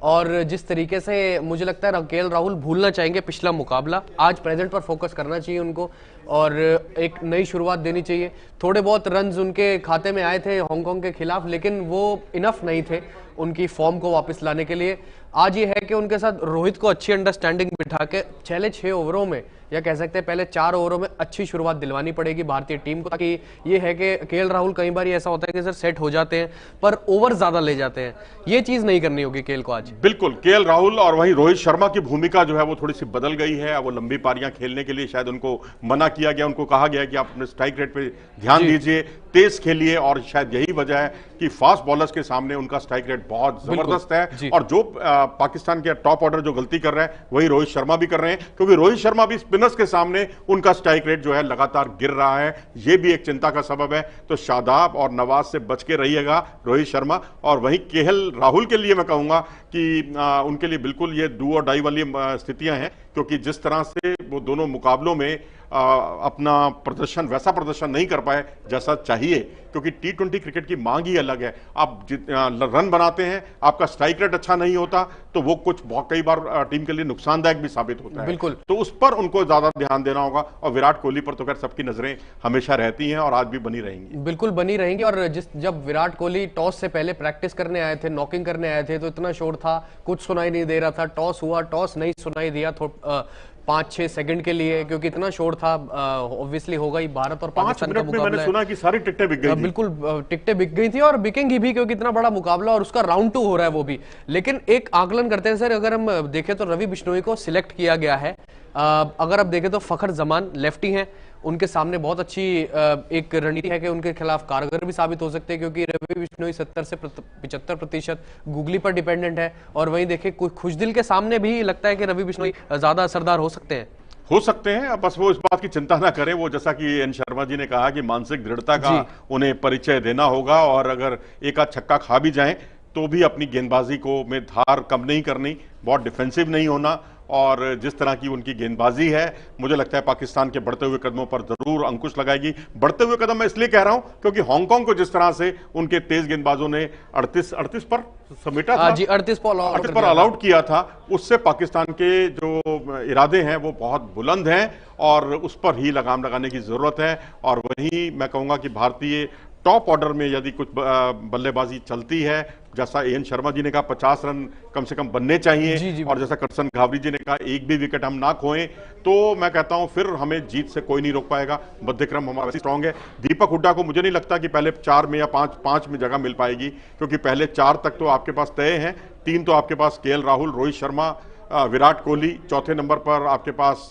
और जिस तरीके से मुझे लगता है केएल राहुल भूलना चाहेंगे पिछला मुकाबला, आज प्रेजेंट पर फोकस करना चाहिए उनको और एक नई शुरुआत देनी चाहिए। थोड़े बहुत रन्स उनके खाते में आए थे हांगकांग के खिलाफ, लेकिन वो इनफ नहीं थे उनकी फॉर्म को वापस लाने के लिए। आज ये है कि उनके साथ रोहित को अच्छी अंडरस्टैंडिंग बिठा के पहले 6 ओवरों में, या कह सकते हैं पहले 4 ओवरों में अच्छी शुरुआत दिलवानी पड़ेगी भारतीय टीम को, ताकि ये है कि केएल राहुल कई बार ऐसा होता है कि सर सेट हो जाते हैं पर ओवर ज्यादा ले जाते हैं, ये चीज नहीं करनी होगी केएल को आज। बिल्कुल, केएल राहुल और वहीं रोहित शर्मा की भूमिका जो है वो थोड़ी सी बदल गई है। वो लंबी पारियां खेलने के लिए शायद उनको मना किया गया, उनको कहा गया कि आप अपने स्ट्राइक रेट पे ध्यान दीजिए, तेज खेलिए, और शायद यही वजह है कि फास्ट बॉलर्स के सामने उनका स्ट्राइक रेट बहुत जबरदस्त है। और जो पाकिस्तान के टॉप ऑर्डर जो गलती कर रहे हैं वही रोहित शर्मा भी कर रहे हैं, क्योंकि रोहित शर्मा भी स्पिनर्स के सामने उनका स्ट्राइक रेट जो है लगातार गिर रहा है, यह भी एक चिंता का सबब है। तो शादाब और नवाज से बच के रहिएगा रोहित शर्मा। और वहीं केएल राहुल के लिए मैं कहूंगा कि उनके लिए बिल्कुल ये डू और डाई वाली स्थितियां हैं, क्योंकि जिस तरह से वो दोनों मुकाबलों में अपना प्रदर्शन वैसा प्रदर्शन नहीं कर पाए जैसा चाहिए, क्योंकि T20 क्रिकेट की मांग ही अलग है। आप रन बनाते हैं, आपका स्ट्राइक रेट अच्छा नहीं होता तो वो बहुत कई बार टीम के लिए नुकसानदायक भी साबित होता है। बिल्कुल। तो उस पर उनको ज्यादा ध्यान देना होगा। और विराट कोहली पर तो खैर सबकी नजरें हमेशा रहती हैं और आज भी बनी रहेंगी। बिल्कुल बनी रहेंगी। और जब विराट कोहली टॉस से पहले प्रैक्टिस करने आए थे, नॉकिंग करने आए थे, तो इतना शोर था, कुछ सुनाई नहीं दे रहा था। टॉस हुआ, टॉस नहीं सुनाई दिया 5-6 सेकंड के लिए, क्योंकि इतना शोर था। ऑब्वियसली होगा ही, भारत और पाकिस्तान का मुकाबला है। मैंने सुना कि सारी टिकटें बिक गई थी। बिल्कुल, टिकटें बिक गई थी और बिकेंगी भी, क्योंकि इतना बड़ा मुकाबला और उसका राउंड 2 हो रहा है वो भी। लेकिन एक आकलन करते हैं सर, अगर हम देखें तो रवि बिश्नोई को सिलेक्ट किया गया है। अगर आप देखें तो फखर जमान लेफ्टी हैं, उनके सामने बहुत अच्छी एक रणनीति है कि उनके खिलाफ कारगर भी साबित हो सकते हैं, क्योंकि रवि बिश्नोई 70 से 75% गूगली पर डिपेंडेंट है। और वहीं देखें खुशदिल के सामने भी लगता है कि रवि बिश्नोई ज्यादा असरदार हो सकते हैं। अब बस वो इस बात की चिंता ना करें। वो जैसा कि एन शर्मा जी ने कहा कि मानसिक दृढ़ता का उन्हें परिचय देना होगा, और अगर एक आध छक्का खा भी जाएं तो भी अपनी गेंदबाजी को में धार कम नहीं करनी, बहुत डिफेंसिव नहीं होना। और जिस तरह की उनकी गेंदबाजी है, मुझे लगता है पाकिस्तान के बढ़ते हुए कदमों पर जरूर अंकुश लगाएगी। बढ़ते हुए कदम मैं इसलिए कह रहा हूं क्योंकि हांगकांग को जिस तरह से उनके तेज गेंदबाजों ने 38 पर समेटा था, 38 पर ऑल आउट किया था, उससे पाकिस्तान के जो इरादे हैं वो बहुत बुलंद हैं और उस पर ही लगाम लगाने की जरूरत है। और वहीं मैं कहूंगा कि भारतीय टॉप ऑर्डर में यदि कुछ बल्लेबाजी चलती है, जैसा एएन शर्मा जी ने कहा 50 रन कम से कम बनने चाहिए, और जैसा करसन घावरी जी ने कहा एक भी विकेट हम ना खोएं, तो मैं कहता हूं फिर हमें जीत से कोई नहीं रोक पाएगा। मध्यक्रम हमारा स्ट्रांग है। दीपक हुड्डा को मुझे नहीं लगता कि पहले 4 में या 5 में जगह मिल पाएगी, क्योंकि पहले 4 तक तो आपके पास तय हैं। 3 तो आपके पास केएल राहुल, रोहित शर्मा, विराट कोहली, चौथे नंबर पर आपके पास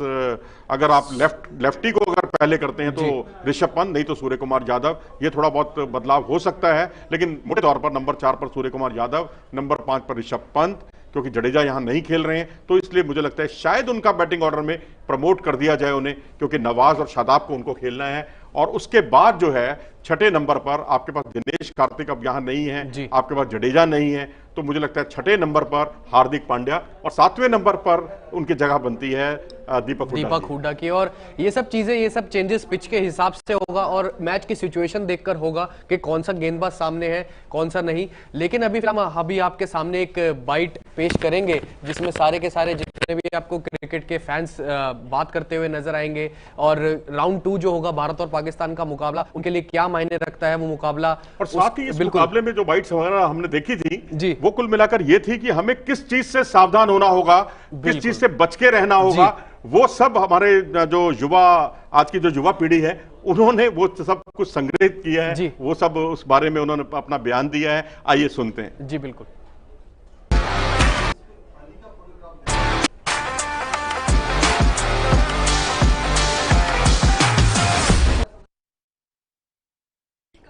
अगर आप लेफ्टी को अगर पहले करते हैं तो ऋषभ पंत, नहीं तो सूर्य कुमार यादव। ये थोड़ा बहुत बदलाव हो सकता है, लेकिन मोटे तौर पर नंबर 4 पर सूर्य कुमार यादव, नंबर 5 पर ऋषभ पंत, क्योंकि जडेजा यहां नहीं खेल रहे हैं, तो इसलिए मुझे लगता है शायद उनका बैटिंग ऑर्डर में प्रमोट कर दिया जाए उन्हें, क्योंकि नवाज और शादाब को उनको खेलना है। और उसके बाद जो है 6ठे नंबर पर आपके पास दिनेश कार्तिक अब यहां नहीं है, आपके पास जडेजा नहीं है, तो मुझे लगता है 6ठे नंबर पर हार्दिक पांड्या और 7वें नंबर पर उनकी जगह बनती है दीपक हुड्डा की। और ये सब चीजें, ये सब चेंजेस पिच के हिसाब से होगा और मैच की सिचुएशन देखकर होगा कि कौन सा गेंदबाज सामने है, कौन सा नहीं। लेकिन अभी आपके सामने एक बाइट पेश करेंगे जिसमें सारे के सारे जितने भी आपको क्रिकेट के फैंस बात करते हुए नजर आएंगे, और राउंड 2 जो होगा भारत और पाकिस्तान का मुकाबला, उनके लिए क्या मायने रखता है वो मुकाबला। और साथ ही इस मुकाबले में जो बाइट्स वगैरह हमने देखी थी जी, वो कुल मिलाकर ये थी कि हमें किस चीज से सावधान होना होगा, किस चीज से बच के रहना होगा, वो सब हमारे जो युवा, आज की जो युवा पीढ़ी है, उन्होंने वो सब कुछ संग्रहित किया है, वो सब उस बारे में उन्होंने अपना बयान दिया है। आइए सुनते हैं। जी बिल्कुल।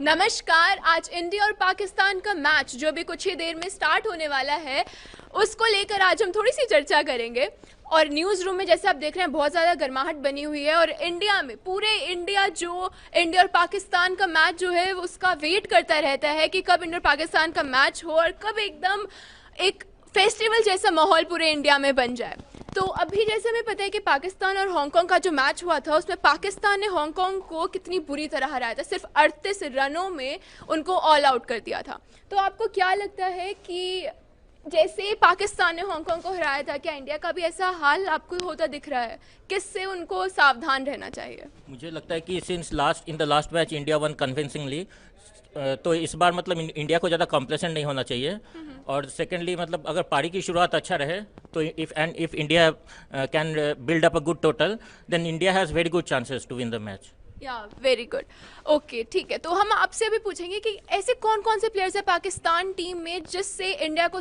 नमस्कार। आज इंडिया और पाकिस्तान का मैच जो अभी कुछ ही देर में स्टार्ट होने वाला है, उसको लेकर आज हम थोड़ी सी चर्चा करेंगे। और न्यूज़ रूम में जैसे आप देख रहे हैं बहुत ज़्यादा गर्माहट बनी हुई है और इंडिया में, पूरे इंडिया जो इंडिया और पाकिस्तान का मैच जो है उसका वेट करता रहता है कि कब इंडिया और पाकिस्तान का मैच हो और कब एकदम एक फेस्टिवल जैसा माहौल पूरे इंडिया में बन जाए। तो अभी जैसे हमें पता है कि पाकिस्तान और हांगकांग का जो मैच हुआ था उसमें पाकिस्तान ने हांगकांग को कितनी बुरी तरह हराया था, सिर्फ 38 रनों में उनको ऑल आउट कर दिया था। तो आपको क्या लगता है कि जैसे पाकिस्तान ने हांगकांग को हराया था, क्या इंडिया का भी ऐसा हाल आपको होता दिख रहा है? किससे उनको सावधान रहना चाहिए? मुझे लगता है कि in the last match India one convincingly, तो इस बार मतलब इंडिया को ज़्यादा कॉम्प्लेसेंट नहीं होना चाहिए। और सेकेंडली मतलब अगर पारी की शुरुआत अच्छा रहे तो if India can build up a good total, then India has very good chances to win the match. या वेरी गुड। ओके, ठीक है। तो हम आपसे भी पूछेंगे कि ऐसे कौन कौन से प्लेयर्स हैं पाकिस्तान टीम में जिससे इंडिया को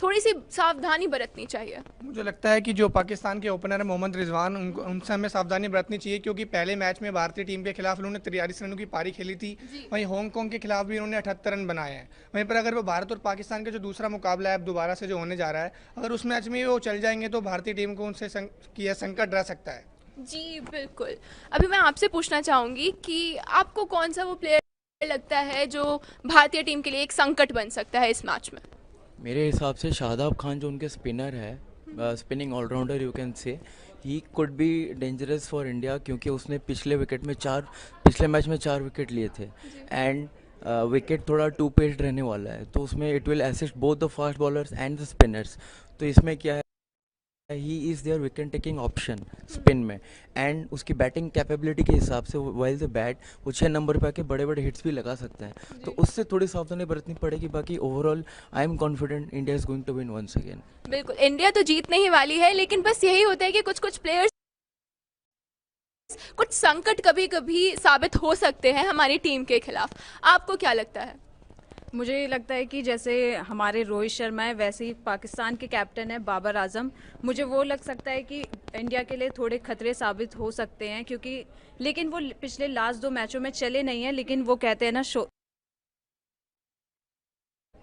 थोड़ी सी सावधानी बरतनी चाहिए? मुझे लगता है कि जो पाकिस्तान के ओपनर है मोहम्मद रिजवान, उनसे हमें सावधानी बरतनी चाहिए, क्योंकि पहले मैच में भारतीय टीम के खिलाफ उन्होंने 43 रनों की पारी खेली थी। वहीं हांगकांग के खिलाफ भी उन्होंने 78 रन बनाए हैं। वहीं पर अगर वो भारत और पाकिस्तान का जो दूसरा मुकाबला है अब दोबारा से जो होने जा रहा है, अगर उस मैच में वो चल जाएंगे तो भारतीय टीम को उनसे संकट रह सकता है। जी बिल्कुल। अभी मैं आपसे पूछना चाहूँगी कि आपको कौन सा वो प्लेयर लगता है जो भारतीय टीम के लिए एक संकट बन सकता है इस मैच में? मेरे हिसाब से शादाब खान जो उनके स्पिनर है, spinning allrounder you can say, he could be dangerous for India, क्योंकि उसने पिछले मैच में 4 विकेट लिए थे। एंड विकेट थोड़ा टू पेस्ड रहने वाला है, तो उसमें it will assist both the fast bowlers and the spinners. तो इसमें क्या है, he is there wicket taking option spin में, एंड उसकी बैटिंग कैपेबिलिटी के हिसाब से वाइल द बैट वो 6 नंबर पे आके बड़े बड़े हिट्स भी लगा सकता है। तो उससे थोड़ी सावधानी बरतनी पड़ेगी। बाकी overall I am confident India is going to win once again. बिल्कुल, इंडिया तो जीतने ही वाली है, लेकिन बस यही होता है कि कुछ प्लेयर्स कुछ संकट कभी कभी साबित हो सकते हैं हमारी टीम के खिलाफ। आपको क्या लगता है? मुझे लगता है कि जैसे हमारे रोहित शर्मा है, वैसे ही पाकिस्तान के कैप्टन है बाबर आजम। मुझे वो लग सकता है कि इंडिया के लिए थोड़े खतरे साबित हो सकते हैं, क्योंकि लेकिन वो पिछले लास्ट 2 मैचों में चले नहीं हैं। लेकिन वो कहते हैं ना,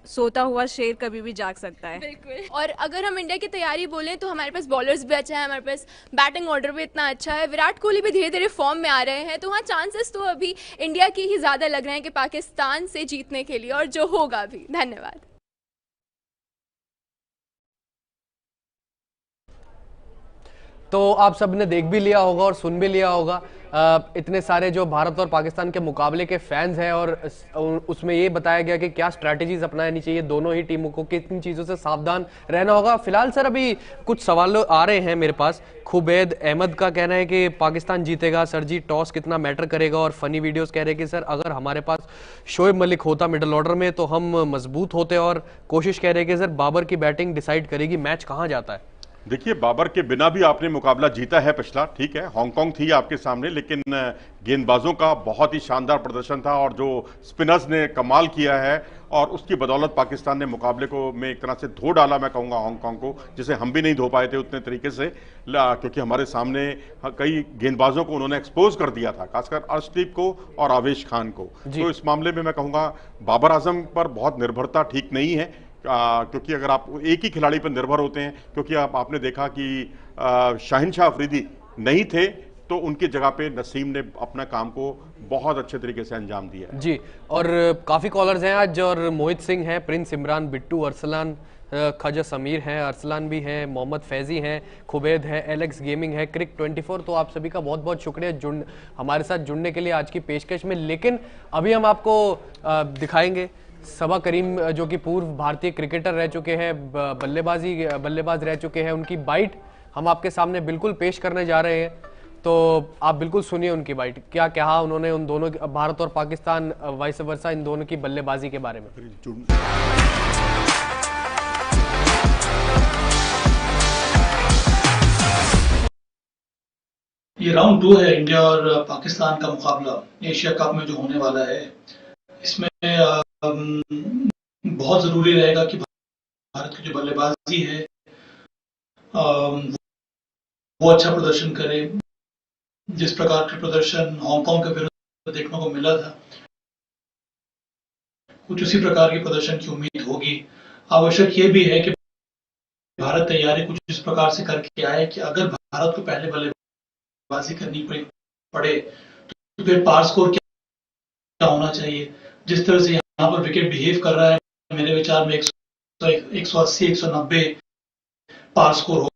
सोता हुआ शेर कभी भी जाग सकता है। बिल्कुल। और अगर हम इंडिया की तैयारी बोलें तो हमारे पास बॉलर्स भी अच्छा है, हमारे पास बैटिंग ऑर्डर भी इतना अच्छा है, विराट कोहली भी धीरे धीरे फॉर्म में आ रहे हैं। तो हाँ, चांसेस तो अभी इंडिया की ही ज़्यादा लग रहे हैं कि पाकिस्तान से जीतने के लिए, और जो होगा भी। धन्यवाद। तो आप सब ने देख भी लिया होगा और सुन भी लिया होगा इतने सारे जो भारत और पाकिस्तान के मुकाबले के फैंस हैं, और उसमें ये बताया गया कि क्या स्ट्रैटेजीज अपनानी चाहिए दोनों ही टीमों को, किन चीज़ों से सावधान रहना होगा। फिलहाल सर अभी कुछ सवाल आ रहे हैं मेरे पास। खुबैद अहमद का कहना है कि पाकिस्तान जीतेगा सर जी, टॉस कितना मैटर करेगा। और फनी वीडियोस कह रहे हैं कि सर अगर हमारे पास शोएब मलिक होता मिडिल ऑर्डर में तो हम मजबूत होते। और कोशिश कह रहे हैं कि सर बाबर की बैटिंग डिसाइड करेगी मैच कहाँ जाता है। देखिए, बाबर के बिना भी आपने मुकाबला जीता है पिछला, ठीक है, हांगकांग थी आपके सामने, लेकिन गेंदबाजों का बहुत ही शानदार प्रदर्शन था और जो स्पिनर्स ने कमाल किया है, और उसकी बदौलत पाकिस्तान ने मुकाबले को में एक तरह से धो डाला, मैं कहूँगा हांगकांग को, जिसे हम भी नहीं धो पाए थे उतने तरीके से, क्योंकि हमारे सामने कई गेंदबाजों को उन्होंने एक्सपोज कर दिया था, खासकर अर्शदीप को और आवेश खान को। तो इस मामले में मैं कहूँगा बाबर आजम पर बहुत निर्भरता ठीक नहीं है, क्योंकि अगर आप एक ही खिलाड़ी पर निर्भर होते हैं, क्योंकि आपने देखा कि शाहिनशाह अफरीदी नहीं थे तो उनकी जगह पे नसीम ने अपना काम को बहुत अच्छे तरीके से अंजाम दिया जी। और काफ़ी कॉलर्स हैं आज, और मोहित सिंह हैं, प्रिंस इमरान, बिट्टू, अरसलान, खजा समीर हैं, अरसलान भी हैं, मोहम्मद फैजी हैं, खुबैद है, एलेक्स गेमिंग है, क्रिक 24। तो आप सभी का बहुत बहुत शुक्रिया हमारे साथ जुड़ने के लिए आज की पेशकश में। लेकिन अभी हम आपको दिखाएंगे सबा करीम, जो कि पूर्व भारतीय क्रिकेटर रह चुके हैं, बल्लेबाज रह चुके हैं, उनकी बाइट हम आपके सामने बिल्कुल पेश करने जा रहे हैं। तो आप बिल्कुल सुनिए उनकी बाइट, क्या कहा उन्होंने उन दोनों भारत और पाकिस्तान वाइस वर्सा इन दोनों की बल्लेबाजी के बारे में। ये राउंड 2 है इंडिया और पाकिस्तान का मुकाबला एशिया कप में जो होने वाला है। इसमें बहुत जरूरी रहेगा कि भारत की जो बल्लेबाजी है वो अच्छा प्रदर्शन करे। जिस प्रकार का प्रदर्शन हांगकांग के विरुद्ध देखने को मिला था, कुछ उसी प्रकार के प्रदर्शन की उम्मीद होगी। आवश्यक ये भी है कि भारत तैयारी कुछ इस प्रकार से करके आए कि अगर भारत को पहले बल्लेबाजी करनी पड़े तो फिर पार स्कोर क्या होना चाहिए। जिस तरह से यहाँ पर विकेट बिहेव कर रहा है, मेरे विचार में 180-190 पार स्कोर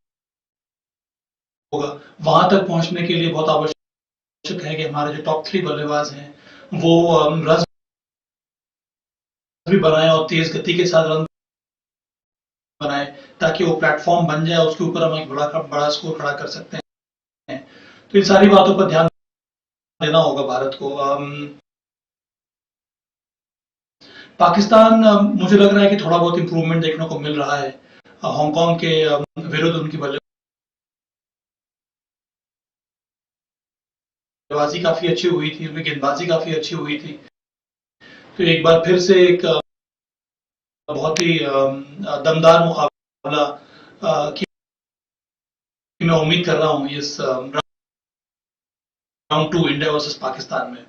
होगा। वहां तक पहुंचने के लिए बहुत आवश्यक है कि हमारे जो टॉप 3 बल्लेबाज हैं वो रन भी बनाए और तेज गति के साथ रन बनाए, ताकि वो प्लेटफॉर्म बन जाए, उसके ऊपर हम एक बड़ा स्कोर खड़ा कर सकते हैं। तो इन सारी बातों पर ध्यान देना होगा भारत को। पाकिस्तान, मुझे लग रहा है कि थोड़ा बहुत इंप्रूवमेंट देखने को मिल रहा है। हांगकांग के विरुद्ध उनकी बल्लेबाजी काफी अच्छी हुई थी, उनकी गेंदबाजी काफी अच्छी हुई थी। तो एक बार फिर से एक बहुत ही दमदार मुकाबला की मैं उम्मीद कर रहा हूं इस राउंड 2 इंडिया वर्सेस पाकिस्तान में।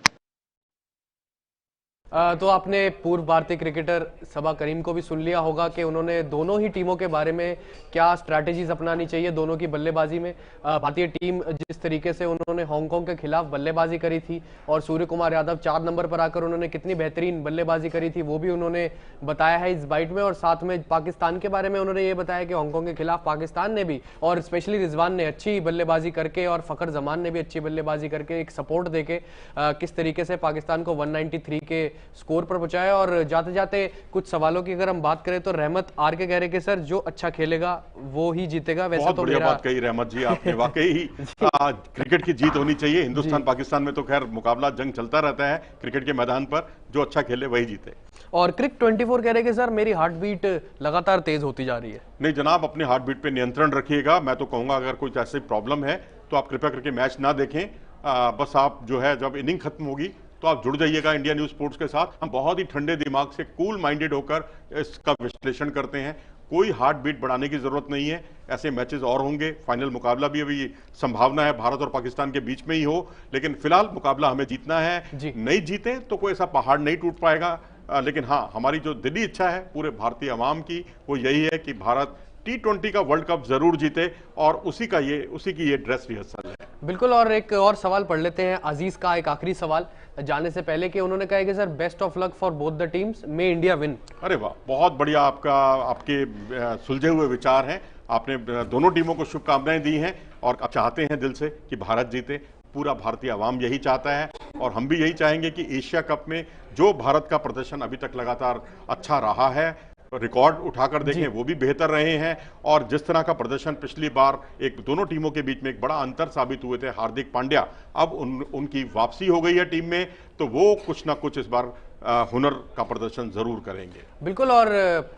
तो आपने पूर्व भारतीय क्रिकेटर सबा करीम को भी सुन लिया होगा कि उन्होंने दोनों ही टीमों के बारे में क्या स्ट्रैटेजीज अपनानी चाहिए दोनों की बल्लेबाजी में। भारतीय टीम जिस तरीके से उन्होंने हांगकांग के खिलाफ बल्लेबाजी करी थी और सूर्य कुमार यादव 4 नंबर पर आकर उन्होंने कितनी बेहतरीन बल्लेबाजी करी थी वो भी उन्होंने बताया है इस बाइट में। और साथ में पाकिस्तान के बारे में उन्होंने ये बताया कि हांगकांग के खिलाफ पाकिस्तान ने भी और स्पेशली रिजवान ने अच्छी बल्लेबाजी करके और फखर जमान ने भी अच्छी बल्लेबाजी करके एक सपोर्ट देके किस तरीके से पाकिस्तान को 193 के स्कोर पर पहुंचाया। और जाते जाते कुछ सवालों की अगर हम बात करें तो रहमत आर के कह रहे कि सर जो अच्छा खेलेगा वो ही जीतेगा। वैसे बहुत तो बढ़िया बात कही रहमत जी आपने, वाकई क्रिकेट की जीत होनी चाहिए। हिंदुस्तान पाकिस्तान में तो खैर मुकाबला जंग चलता रहता है क्रिकेट के मैदान पर, जो अच्छा खेले वही जीते। और क्रिक 24 कह रहे कि सर मेरी हार्ट बीट लगातार तेज होती जा रही है। नहीं जनाब, अपने हार्ट बीट पे नियंत्रण रखिएगा। मैं तो कहूंगा अगर कोई ऐसी प्रॉब्लम है तो आप कृपया करके मैच ना देखें। बस आप जो है जब इनिंग खत्म होगी तो आप जुड़ जाइएगा इंडिया न्यूज स्पोर्ट्स के साथ। हम बहुत ही ठंडे दिमाग से कूल माइंडेड होकर इसका विश्लेषण करते हैं। कोई हार्ट बीट बढ़ाने की जरूरत नहीं है। ऐसे मैचेस और होंगे, फाइनल मुकाबला भी अभी संभावना है भारत और पाकिस्तान के बीच में ही हो, लेकिन फिलहाल मुकाबला हमें जीतना है। नहीं जीते तो कोई ऐसा पहाड़ नहीं टूट पाएगा। लेकिन हाँ, हमारी जो दिली इच्छा है पूरे भारतीय अवाम की वो यही है कि भारत T20 का वर्ल्ड कप जरूर जीते और उसी की ये ड्रेस रिहर्सल है। बिल्कुल। और एक और सवाल पढ़ लेते हैं अजीज का, एक आखिरी सवाल जाने से पहले कि उन्होंने कहा कि sir best of luck for both the teams, may India win. अरे वाह, बहुत बढ़िया आपके सुलझे हुए विचार हैं। आपने दोनों टीमों को शुभकामनाएं दी हैं और चाहते हैं दिल से कि भारत जीते। पूरा भारतीय अवाम यही चाहता है और हम भी यही चाहेंगे कि एशिया कप में जो भारत का प्रदर्शन अभी तक लगातार अच्छा रहा है, रिकॉर्ड उठाकर देखें वो भी बेहतर रहे हैं। और जिस तरह का प्रदर्शन पिछली बार एक दोनों टीमों के बीच में एक बड़ा अंतर साबित हुए थे हार्दिक पांड्या, अब उनकी वापसी हो गई है टीम में, तो वो कुछ ना कुछ इस बार हुनर का प्रदर्शन जरूर करेंगे। बिल्कुल। और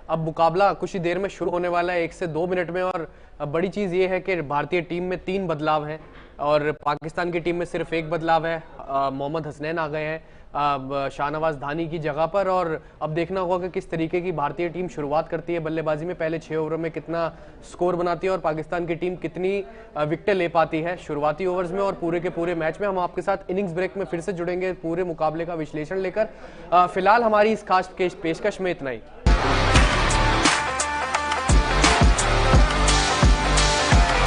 अब मुकाबला कुछ ही देर में शुरू होने वाला है, 1 से 2 मिनट में। और बड़ी चीज ये है कि भारतीय टीम में 3 बदलाव हैं और पाकिस्तान की टीम में सिर्फ 1 बदलाव है। मोहम्मद हसनैन आ गए हैं शाहनवाज धानी की जगह पर। और अब देखना होगा कि किस तरीके की भारतीय टीम शुरुआत करती है बल्लेबाजी में, पहले 6 ओवर में कितना स्कोर बनाती है और पाकिस्तान की टीम कितनी विकेटें ले पाती है शुरुआती ओवर्स में और पूरे के पूरे मैच में। हम आपके साथ इनिंग्स ब्रेक में फिर से जुड़ेंगे पूरे मुकाबले का विश्लेषण लेकर। फिलहाल हमारी इस खास पेशकश में इतना ही।